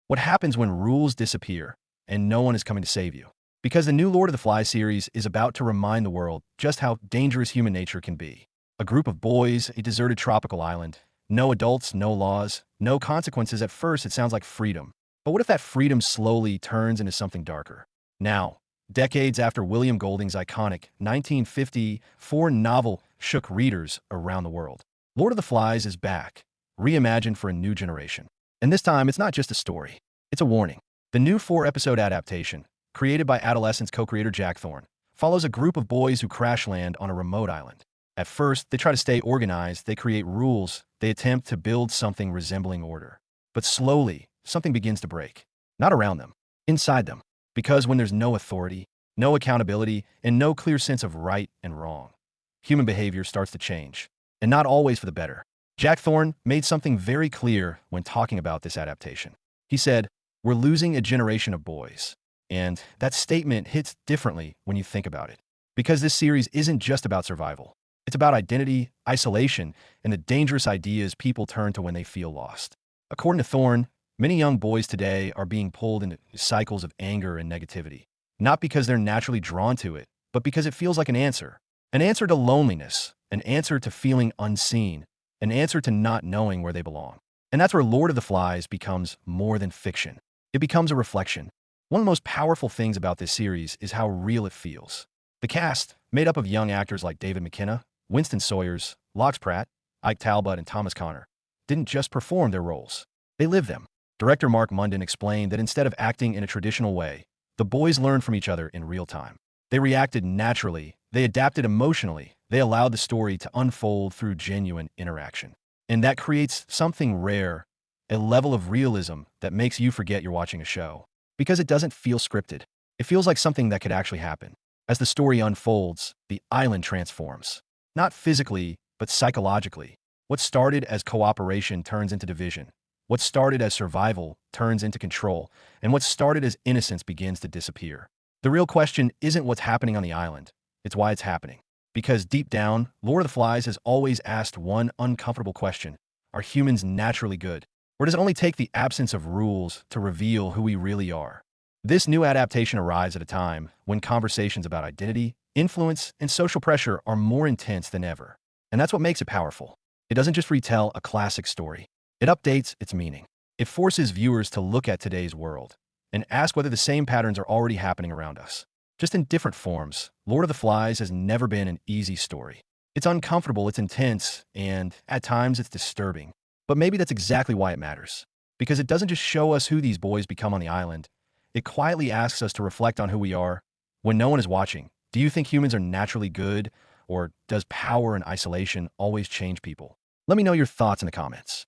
What happens when rules disappear and no one is coming to save you? Because the new Lord of the Flies series is about to remind the world just how dangerous human nature can be. A group of boys, a deserted tropical island, no adults, no laws, no consequences. At first, it sounds like freedom. But what if that freedom slowly turns into something darker? Now, decades after William Golding's iconic 1954 novel shook readers around the world, Lord of the Flies is back, reimagined for a new generation. And this time, it's not just a story. It's a warning. The new 4-episode adaptation, created by Adolescent's co-creator Jack Thorne, follows a group of boys who crash land on a remote island. At first, they try to stay organized, they create rules, they attempt to build something resembling order. But slowly, something begins to break. Not around them, inside them. Because when there's no authority, no accountability, and no clear sense of right and wrong, human behavior starts to change. And not always for the better. Jack Thorne made something very clear when talking about this adaptation. He said, "We're losing a generation of boys." And that statement hits differently when you think about it. Because this series isn't just about survival. It's about identity, isolation, and the dangerous ideas people turn to when they feel lost. According to Thorne, many young boys today are being pulled into cycles of anger and negativity. Not because they're naturally drawn to it, but because it feels like an answer. An answer to loneliness, an answer to feeling unseen, an answer to not knowing where they belong. And that's where Lord of the Flies becomes more than fiction. It becomes a reflection. One of the most powerful things about this series is how real it feels. The cast, made up of young actors like David McKenna, Winston Sawyers, Lox Pratt, Ike Talbot, and Thomas Connor, didn't just perform their roles. They lived them. Director Mark Munden explained that instead of acting in a traditional way, the boys learned from each other in real time. They reacted naturally, they adapted emotionally, they allowed the story to unfold through genuine interaction. And that creates something rare, a level of realism that makes you forget you're watching a show. Because it doesn't feel scripted. It feels like something that could actually happen. As the story unfolds, the island transforms. Not physically, but psychologically. What started as cooperation turns into division. What started as survival turns into control. And what started as innocence begins to disappear. The real question isn't what's happening on the island. It's why it's happening. Because deep down, Lord of the Flies has always asked one uncomfortable question. Are humans naturally good? Or does it only take the absence of rules to reveal who we really are? This new adaptation arrives at a time when conversations about identity, influence, and social pressure are more intense than ever. And that's what makes it powerful. It doesn't just retell a classic story. It updates its meaning. It forces viewers to look at today's world and ask whether the same patterns are already happening around us. Just in different forms, Lord of the Flies has never been an easy story. It's uncomfortable, it's intense, and at times it's disturbing. But maybe that's exactly why it matters. Because it doesn't just show us who these boys become on the island. It quietly asks us to reflect on who we are. When no one is watching, do you think humans are naturally good? Or does power and isolation always change people? Let me know your thoughts in the comments.